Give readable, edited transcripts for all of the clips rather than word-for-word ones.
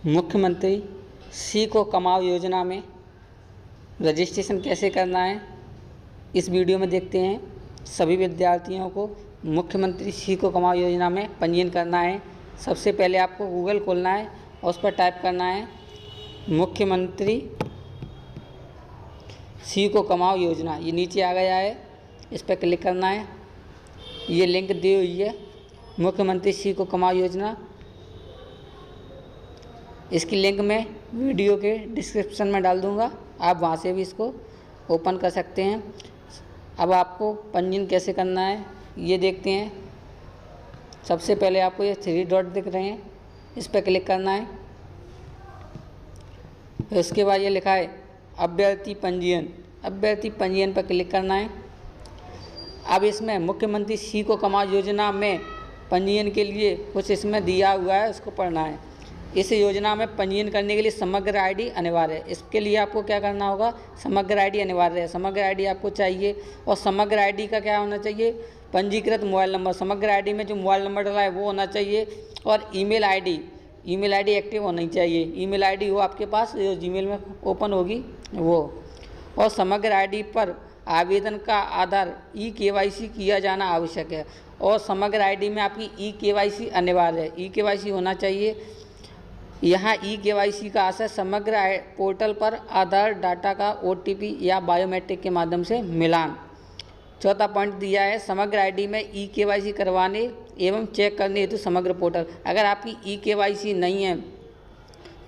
मुख्यमंत्री सीखो कमाओ योजना में रजिस्ट्रेशन कैसे करना है इस वीडियो में देखते हैं। सभी विद्यार्थियों को मुख्यमंत्री सीखो कमाओ योजना में पंजीयन करना है। सबसे पहले आपको गूगल खोलना है और उस पर टाइप करना है मुख्यमंत्री सीखो कमाओ योजना। ये नीचे आ गया है, इस पर क्लिक करना है। ये लिंक दी हुई है मुख्यमंत्री सीखो कमाओ योजना। इसकी लिंक मैं वीडियो के डिस्क्रिप्शन में डाल दूंगा, आप वहाँ से भी इसको ओपन कर सकते हैं। अब आपको पंजीयन कैसे करना है ये देखते हैं। सबसे पहले आपको ये 3 डॉट दिख रहे हैं, इस पर क्लिक करना है। फिर उसके बाद ये लिखा है अभ्यर्थी पंजीयन, अभ्यर्थी पंजीयन पर क्लिक करना है। अब इसमें मुख्यमंत्री सीखो कमाओ योजना में पंजीयन के लिए कुछ इसमें दिया हुआ है, उसको पढ़ना है। इस योजना में पंजीयन करने के लिए समग्र आईडी अनिवार्य है। इसके लिए आपको क्या करना होगा, समग्र आईडी अनिवार्य है। समग्र आईडी आपको चाहिए और समग्र आईडी का क्या होना चाहिए, पंजीकृत मोबाइल नंबर। समग्र आईडी में जो मोबाइल नंबर डला है वो होना चाहिए और ईमेल आईडी एक्टिव होनी चाहिए। ईमेल आईडी हो आपके पास जो जीमेल में ओपन होगी वो। और समग्र आईडी पर आवेदन का आधार ई-केवाईसी किया जाना आवश्यक है। और समग्र आईडी में आपकी ई-केवाईसी अनिवार्य है, ई-केवाईसी होना चाहिए। यहाँ ई-केवाईसी का आशय समग्र पोर्टल पर आधार डाटा का OTP या बायोमेट्रिक के माध्यम से मिलान। चौथा पॉइंट दिया है समग्र आईडी में ई-केवाईसी करवाने एवं चेक करने हेतु समग्र पोर्टल। अगर आपकी ई-केवाईसी नहीं है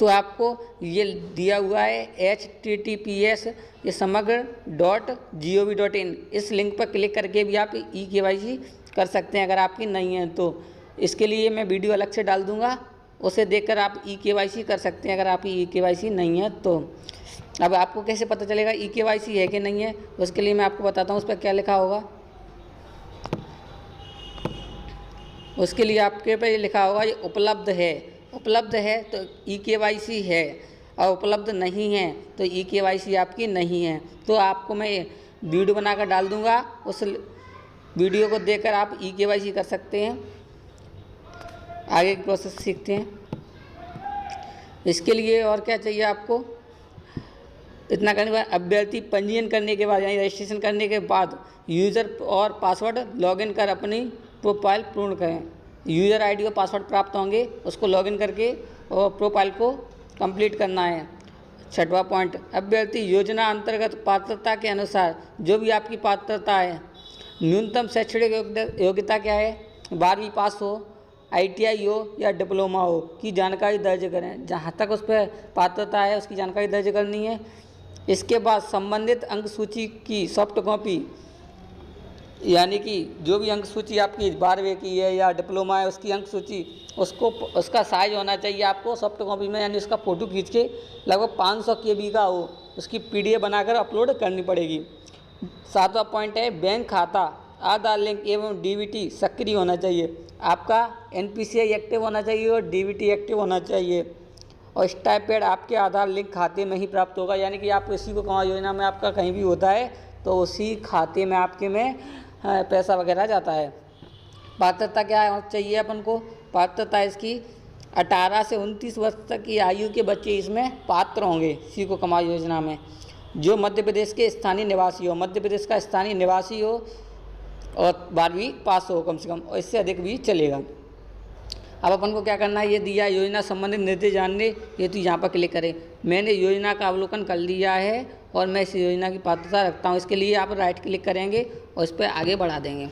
तो आपको ये दिया हुआ है https ये समग्र.gov.in, इस लिंक पर क्लिक करके भी आप ई-केवाईसी कर सकते हैं अगर आपकी नहीं है तो। इसके लिए मैं वीडियो अलग से डाल दूंगा, उसे देखकर आप ई-केवाईसी कर सकते हैं अगर आपकी ई-केवाईसी नहीं है तो। अब आपको कैसे पता चलेगा ई-केवाईसी है कि नहीं है, उसके लिए मैं आपको बताता हूँ उस पर क्या लिखा होगा। उसके लिए आपके पे लिखा होगा ये उपलब्ध है, उपलब्ध है तो ई-केवाईसी है और उपलब्ध नहीं है तो ई-केवाईसी आपकी नहीं है। तो आपको मैं वीडियो बनाकर डाल दूँगा, उस वीडियो को देखकर आप ई-केवाईसी कर सकते हैं। आगे की प्रोसेस सीखते हैं। इसके लिए और क्या चाहिए आपको, इतना करने के बाद अभ्यर्थी पंजीयन करने के बाद यानी रजिस्ट्रेशन करने के बाद यूज़र और पासवर्ड लॉगिन कर अपनी प्रोफाइल पूर्ण करें। यूज़र आईडी और पासवर्ड प्राप्त होंगे, उसको लॉगिन करके और प्रोफाइल को कंप्लीट करना है। छठवां पॉइंट, अभ्यर्थी योजना अंतर्गत पात्रता के अनुसार जो भी आपकी पात्रता है, न्यूनतम शैक्षणिक योग्यता क्या है, 12वीं पास हो, ITI हो या डिप्लोमा हो की जानकारी दर्ज करें। जहाँ तक उस पर पात्रता है उसकी जानकारी दर्ज करनी है। इसके बाद संबंधित अंक सूची की सॉफ्ट कॉपी, यानी कि जो भी अंक सूची आपकी 12वीं की है या डिप्लोमा है उसकी अंक सूची, उसका साइज होना चाहिए आपको सॉफ्ट कॉपी में, यानी उसका फ़ोटो खींच के लगभग 500 KB का हो, उसकी PDF बनाकर अपलोड करनी पड़ेगी। 7वां पॉइंट है बैंक खाता, आधार लिंक एवं DBT सक्रिय होना चाहिए। आपका NPCI एक्टिव होना चाहिए और DBT एक्टिव होना चाहिए। और स्टाइपेंड आपके आधार लिंक खाते में ही प्राप्त होगा, यानी कि आप इसी को कमाओ योजना में आपका कहीं भी होता है तो उसी खाते में आपके में पैसा वगैरह जाता है। पात्रता क्या चाहिए अपन को, पात्रता इसकी 18 से 29 वर्ष तक की आयु के बच्चे इसमें पात्र होंगे सीखो कमाओ योजना में। जो मध्य प्रदेश के स्थानीय निवासी हो, मध्य प्रदेश का स्थानीय निवासी हो और 12वीं पास हो कम से कम, और इससे अधिक भी चलेगा। अब अपन को क्या करना है, ये दिया योजना संबंधित निर्देश जानने ये तो यहाँ पर क्लिक करें। मैंने योजना का अवलोकन कर लिया है और मैं इस योजना की पात्रता रखता हूँ। इसके लिए आप राइट क्लिक करेंगे और इस पर आगे बढ़ा देंगे।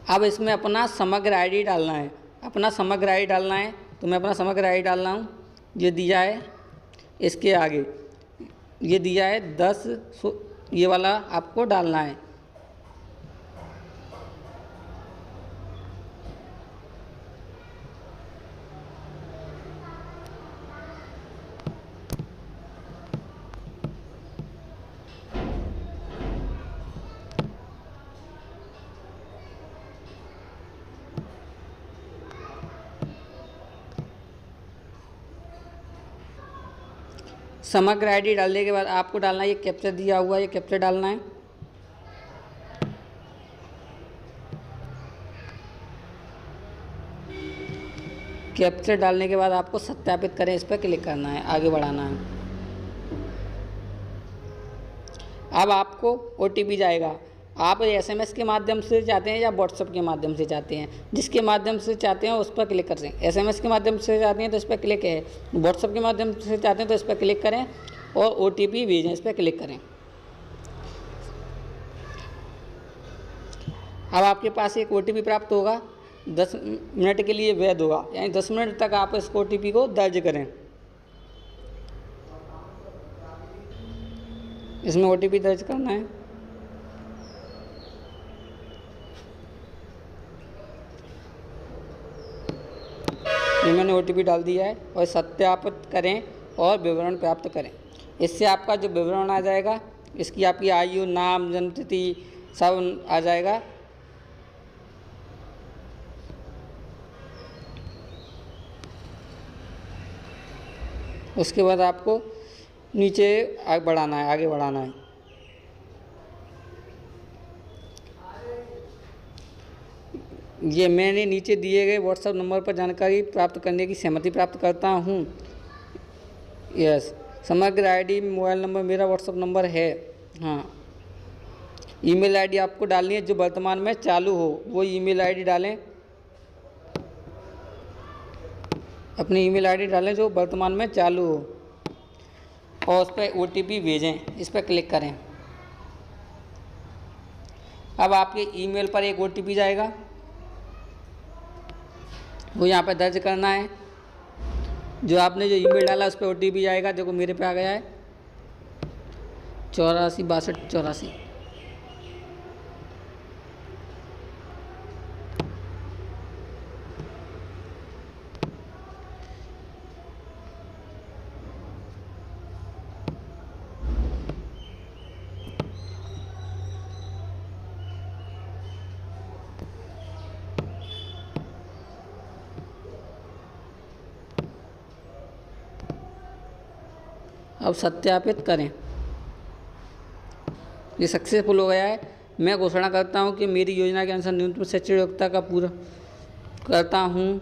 अब इसमें अपना समग्र आईडी डालना है, अपना समग्र आईडी डालना है तो मैं अपना समग्र आईडी डाल रहा हूँ। ये दिया है, इसके आगे ये दिया है 10, ये वाला आपको डालना है। समग्र आईडी डालने के बाद आपको डालना है ये कैप्चर दिया हुआ है, ये कैप्चर डालना है। कैप्चर डालने के बाद आपको सत्यापित करें इस पर क्लिक करना है, आगे बढ़ाना है। अब आपको OTP जाएगा। आप SMS के माध्यम से चाहते हैं या व्हाट्सएप के माध्यम से चाहते हैं, जिसके माध्यम से चाहते हैं उस पर क्लिक करें। SMS के माध्यम से चाहते हैं तो इस पर क्लिक है, व्हाट्सएप के माध्यम से चाहते हैं तो इस पर क्लिक करें और OTP भेजें, इस पर क्लिक करें। अब आपके पास एक OTP प्राप्त होगा, 10 मिनट के लिए वैध होगा, यानी 10 मिनट तक आप इस OTP को दर्ज करें। इसमें OTP दर्ज करना है। ये मैंने OTP डाल दिया है और सत्यापित करें और विवरण प्राप्त करें। इससे आपका जो विवरण आ जाएगा, इसकी आपकी आयु, नाम, जन्मतिथि सब आ जाएगा। उसके बाद आपको नीचे आगे बढ़ाना है। ये मैंने नीचे दिए गए व्हाट्सएप नंबर पर जानकारी प्राप्त करने की सहमति प्राप्त करता हूँ। यस, समग्र ID मोबाइल नंबर मेरा व्हाट्सएप नंबर है। हाँ, ईमेल ID आपको डालनी है जो वर्तमान में चालू हो, वो ईमेल ID डालें। अपनी ईमेल ID डालें जो वर्तमान में चालू हो और उस पर OTP भेजें, इस पर क्लिक करें। अब आपके ईमेल पर एक OTP जाएगा, वो यहाँ पर दर्ज करना है। जो आपने जो ईमेल डाला उस पर OTP आएगा। देखो मेरे पे आ गया है 846284। अब सत्यापित करें। ये सक्सेसफुल हो गया है। मैं घोषणा करता हूँ कि मेरी योजना के अनुसार न्यूनतम शैक्षणिक योग्यता का पूरा करता हूँ।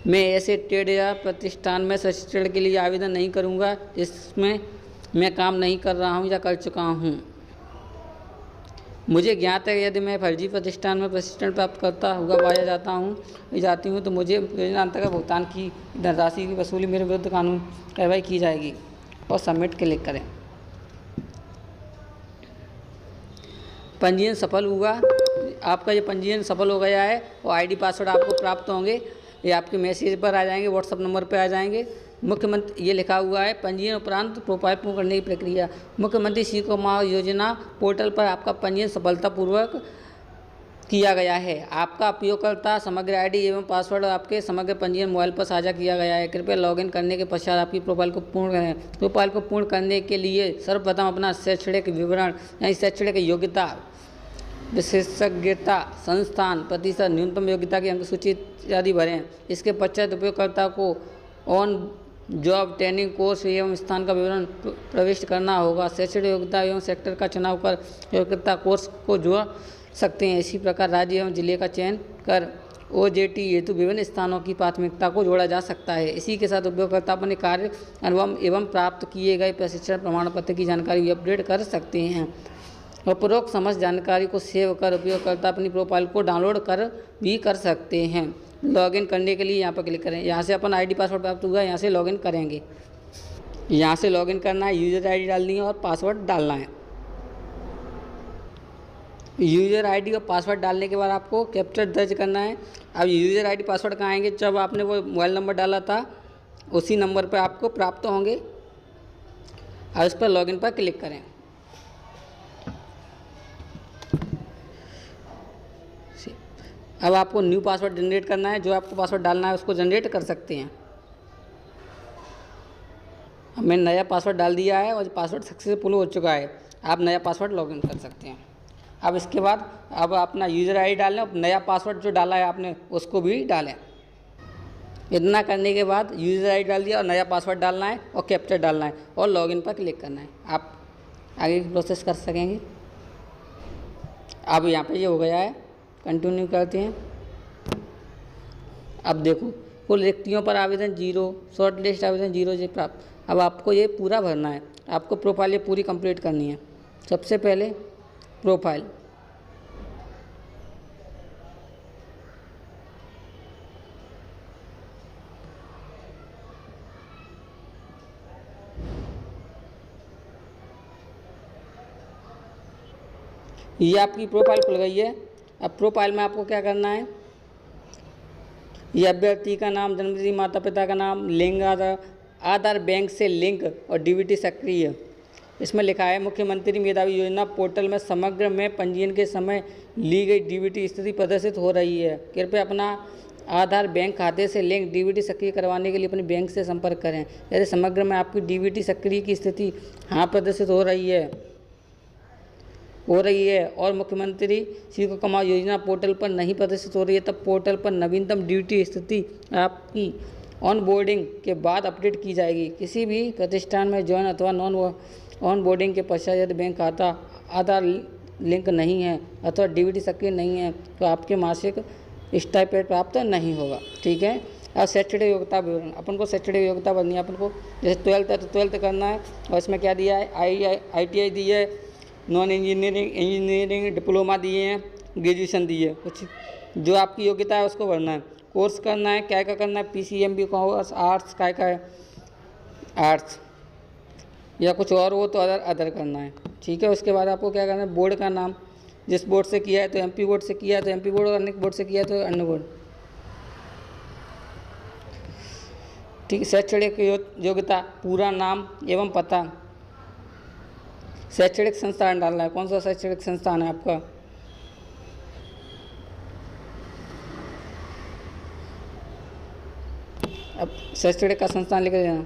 मैं ऐसे ट्रेड या प्रतिष्ठान में प्रशिक्षण के लिए आवेदन नहीं करूँगा जिसमें मैं काम नहीं कर रहा हूँ या कर चुका हूँ। मुझे ज्ञात है यदि मैं फर्जी प्रतिष्ठान में प्रशिक्षण प्राप्त करता हुआ पाया जाती हूँ तो मुझे योजना अंतर्गत भुगतान की धनराशि की वसूली मेरे विरुद्ध कानून कार्रवाई की जाएगी। और सबमिट क्लिक करें। पंजीयन सफल हुआ। आपका ये पंजीयन सफल हो गया है और ID पासवर्ड आपको प्राप्त होंगे। ये आपके मैसेज पर आ जाएंगे, व्हाट्सएप नंबर पर आ जाएंगे। मुख्यमंत्री ये लिखा हुआ है पंजीयन उपरांत प्रोफाइल पूर्ण करने की प्रक्रिया। मुख्यमंत्री शिवकुमार योजना पोर्टल पर आपका पंजीयन सफलतापूर्वक किया गया है। आपका उपयोगकर्ता समग्र ID एवं पासवर्ड आपके समग्र पंजीयन मोबाइल पर साझा किया गया है। कृपया लॉगिन करने के पश्चात आपकी प्रोफाइल को पूर्ण करें। प्रोफाइल को पूर्ण करने के लिए सर्वप्रथम अपना शैक्षणिक विवरण यानी शैक्षणिक योग्यता, विशेषज्ञता, संस्थान, प्रतिशत, न्यूनतम योग्यता की अंक सूची आदि भरें। इसके पश्चात उपयोगकर्ता को ऑन जॉब ट्रेनिंग कोर्स एवं स्थान का विवरण प्रविष्ट करना होगा। शैक्षणिक योग्यता एवं सेक्टर का चुनाव कर योग्यता कोर्स को जोड़ सकते हैं। इसी प्रकार राज्य एवं जिले का चयन कर OJT हेतु विभिन्न स्थानों की प्राथमिकता को जोड़ा जा सकता है। इसी के साथ उपयोगकर्ता अपने कार्य अनुभव एवं प्राप्त किए गए प्रशिक्षण प्रमाण पत्र की जानकारी भी अपडेट कर सकते हैं। उपरोक्त समस्त जानकारी को सेव कर उपयोगकर्ता अपनी प्रोफाइल को डाउनलोड कर सकते हैं। लॉगिन करने के लिए यहाँ पर क्लिक करें। यहाँ से अपन ID पासवर्ड प्राप्त हुआ, यहाँ से लॉगिन करेंगे। यहाँ से लॉगिन करना है, यूज़र ID डालनी है और पासवर्ड डालना है। यूज़र ID और पासवर्ड डालने के बाद आपको कैप्चर दर्ज करना है। अब यूज़र ID पासवर्ड कहाँ आएंगे, जब आपने वो मोबाइल नंबर डाला था उसी नंबर पर आपको प्राप्त होंगे। और इस पर लॉगिन पर क्लिक करें। अब आपको न्यू पासवर्ड जनरेट करना है। जो आपको पासवर्ड डालना है उसको जनरेट कर सकते हैं। अब मैंने नया पासवर्ड डाल दिया है और पासवर्ड सक्सेसफुल हो चुका है। आप नया पासवर्ड लॉगिन कर सकते हैं। अब इसके बाद अब अपना यूज़र ID डालें, नया पासवर्ड जो डाला है आपने उसको भी डालें। इतना करने के बाद यूज़र ID डाल दिया और नया पासवर्ड डालना है और कैप्चर डालना है और लॉगिन पर क्लिक करना है। आप आगे की प्रोसेस कर सकेंगे। अब यहाँ पे ये हो गया है, कंटिन्यू करते हैं। अब देखो, कुल रिक्तियों पर आवेदन 0, शॉर्ट लिस्ट आवेदन 0 से प्राप्त। अब आपको ये पूरा भरना है, आपको प्रोफाइल ये पूरी कंप्लीट करनी है। सबसे पहले प्रोफाइल, ये आपकी प्रोफाइल खुल गई है। अब प्रोफाइल में आपको क्या करना है, ये अभ्यर्थी का नाम, जन्मतिथि, माता पिता का नाम, लिंग, आधार बैंक से लिंक और डीबीटी सक्रिय। इसमें लिखा है मुख्यमंत्री मेधावी योजना पोर्टल में समग्र में पंजीयन के समय ली गई डीबीटी स्थिति प्रदर्शित हो रही है। कृपया अपना आधार बैंक खाते से लिंक डीबीटी सक्रिय करवाने के लिए अपने बैंक से संपर्क करें। यदि समग्र में आपकी डीबीटी सक्रिय की स्थिति हाँ प्रदर्शित हो रही है और मुख्यमंत्री श्री कमाल योजना पोर्टल पर नहीं प्रदर्शित हो रही है, तब पोर्टल पर नवीनतम डीबीटी स्थिति आपकी ऑन बोर्डिंग के बाद अपडेट की जाएगी। किसी भी प्रतिष्ठान में ज्वाइन अथवा नॉन ऑन बोर्डिंग के पश्चात यदि बैंक खाता आधार लिंक नहीं है अथवा डीबीटी सक्रिय नहीं है तो आपके मासिक स्टाइपेंड प्राप्त नहीं होगा। ठीक है। अब शैक्षणिक योग्यता विवरण, अपन को शैक्षणिक योग्यता बननी है। अपन को जैसे 12th है तो 12th करना है, और इसमें क्या दिया है, ITI दी है, नॉन इंजीनियरिंग डिप्लोमा दिए हैं, ग्रेजुएशन दी है। कुछ जो आपकी योग्यता है उसको भरना है। कोर्स करना है, क्या करना है, PCMB कॉमर्स, आर्ट्स, क्या है आर्ट्स, या कुछ और हो तो अदर करना है। ठीक है। उसके बाद आपको क्या करना है, बोर्ड का नाम, जिस बोर्ड से किया है तो MP बोर्ड से किया है तो MP बोर्ड, और अन्य बोर्ड से किया है तो अन्य बोर्ड। ठीक है। शैक्षणिक योग्यता, पूरा नाम एवं पता, शैक्षणिक संस्थान डालना है, कौन सा शैक्षणिक संस्थान है आपका। अब शैक्षणिक का संस्थान लिख देना।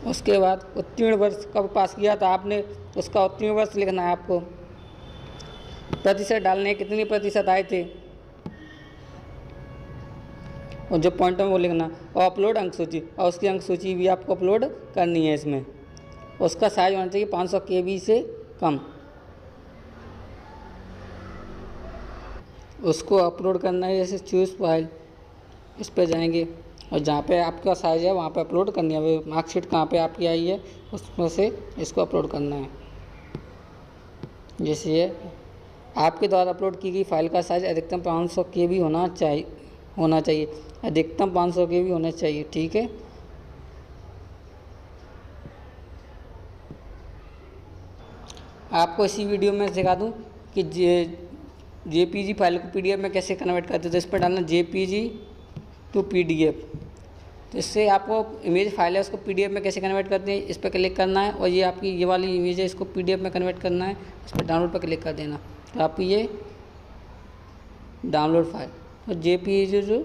उसके बाद उत्तीर्ण वर्ष कब पास किया था आपने, उसका उत्तीर्ण वर्ष लिखना है आपको। प्रतिशत डालने, कितने प्रतिशत आए थे, और जो पॉइंट में वो लिखना, और अपलोड अंक सूची, और उसकी अंक सूची भी आपको अपलोड करनी है। इसमें उसका साइज होना चाहिए 500 KB से कम, उसको अपलोड करना है। जैसे चूज फाइल, इस पर जाएंगे और जहाँ पे आपका साइज है वहाँ पे अपलोड करनी है। मार्कशीट कहाँ पे आपकी आई है उसमें से इसको अपलोड करना है। जैसे ये आपके द्वारा अपलोड की गई फाइल का साइज अधिकतम 500 KB होना चाहिए, अधिकतम 500 KB होना चाहिए। ठीक है। आपको इसी वीडियो में सिखा दूं कि JPG फाइल को PDF में कैसे कन्वर्ट करते हैं। तो इस पर डालना JPG टू PDF, तो इससे आपको इमेज फाइल है उसको PDF में कैसे कन्वर्ट करते हैं, इस पर क्लिक करना है, और ये आपकी ये वाली इमेज है इसको PDF में कन्वर्ट करना है, इस पर डाउनलोड पर क्लिक कर देना। तो आपकी ये डाउनलोड फाइल और JPG जो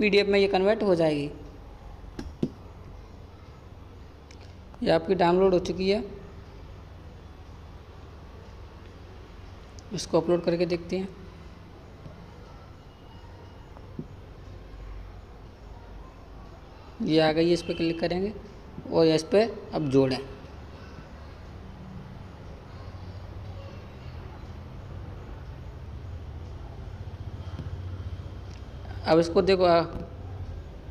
PDF में ये कन्वर्ट हो जाएगी। ये आपकी डाउनलोड हो चुकी है, इसको अपलोड करके देखते हैं। ये आ गई है, इस पर क्लिक करेंगे और इस पर अब जोड़ें। अब इसको देखो,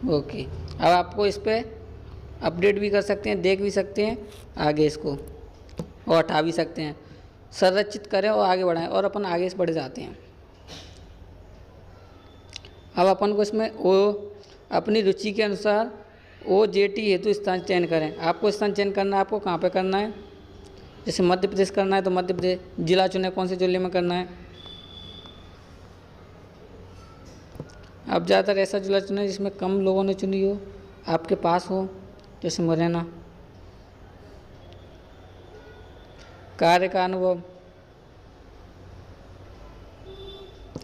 ओके। अब आपको इस पर अपडेट भी कर सकते हैं, देख भी सकते हैं आगे इसको, और हटा भी सकते हैं। संरक्षित करें और आगे बढ़ाएं, और अपन आगे से बढ़ जाते हैं। अब अपन को इसमें अपनी रुचि के अनुसार OJT हेतु स्थान चयन करें। आपको स्थान चयन करना है, आपको कहाँ पे करना है। जैसे मध्य प्रदेश करना है तो मध्य प्रदेश, जिला चुने कौन से जिले में करना है। अब ज़्यादातर ऐसा जिला चुने जिसमें कम लोगों ने चुनी हो, आपके पास हो, जैसे मुरैना। कार्य का अनुभव,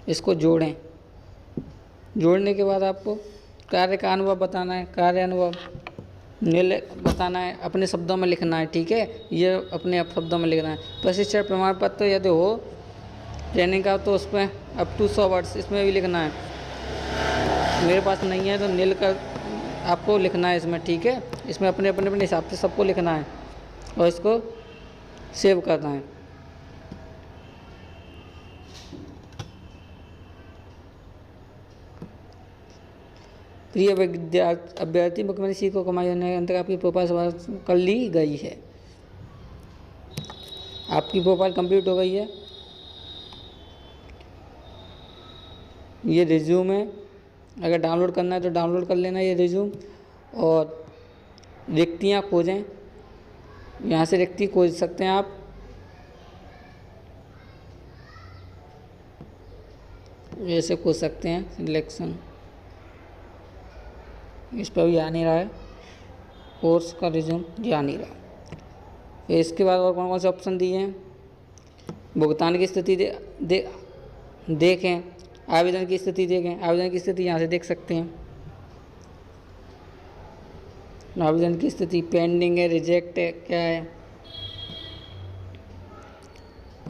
इसको जोड़ें। जोड़ने के बाद आपको कार्य का अनुभव बताना है, कार्य अनुभव बताना है, अपने शब्दों में लिखना है। ठीक है। ये अपने शब्दों में लिखना है। प्रशिक्षण प्रमाण पत्र यदि हो ट्रेनिंग का तो उसमें अप टू 100 वर्ड्स इसमें भी लिखना है। मेरे पास नहीं है तो नील कर आपको लिखना है इसमें। ठीक है। इसमें अपने अपने हिसाब से सबको लिखना है, और इसको सेव करना है। प्रिय अभ्यर्थी, मुख्यमंत्री सीखो कमाई योजना के अंतर्गत आपकी प्रोफाइल कर ली गई है। आपकी प्रोफाइल कंप्लीट हो गई है। ये रिज्यूम है, अगर डाउनलोड करना है तो डाउनलोड कर लेना ये रिज्यूम। और रिक्तियाँ खोजें, यहाँ से रिक्ति खोज सकते हैं आप। ऐसे खोज सकते हैं सिलेक्शन, इस पर भी आ नहीं रहा है, कोर्स का रिज्यूम जी आ नहीं रहा। फिर इसके बाद और कौन कौन से ऑप्शन दिए हैं, भुगतान की स्थिति देखें, आवेदन की स्थिति देखें। आवेदन की स्थिति यहाँ से देख सकते हैं। आवेदन की स्थिति पेंडिंग है, रिजेक्ट है, क्या है,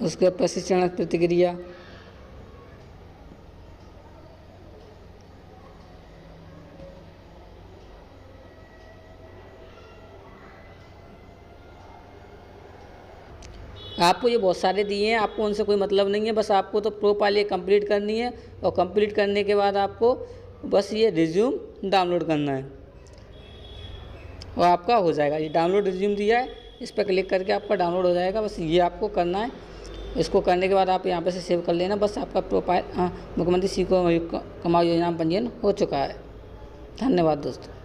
उसके प्रशिक्षण प्रतिक्रिया, आपको ये बहुत सारे दिए हैं, आपको उनसे कोई मतलब नहीं है। बस आपको तो प्रोफाइल ये कंप्लीट करनी है और कंप्लीट करने के बाद आपको बस ये रिज्यूम डाउनलोड करना है और आपका हो जाएगा। ये डाउनलोड रिज्यूम दिया है, इस पर क्लिक करके आपका डाउनलोड हो जाएगा। बस ये आपको करना है। इसको करने के बाद आप यहाँ पे से सेव कर लेना। बस आपका प्रोफाइल मुख्यमंत्री सीखो कमाई योजना में पंजीयन हो चुका है। धन्यवाद दोस्तों।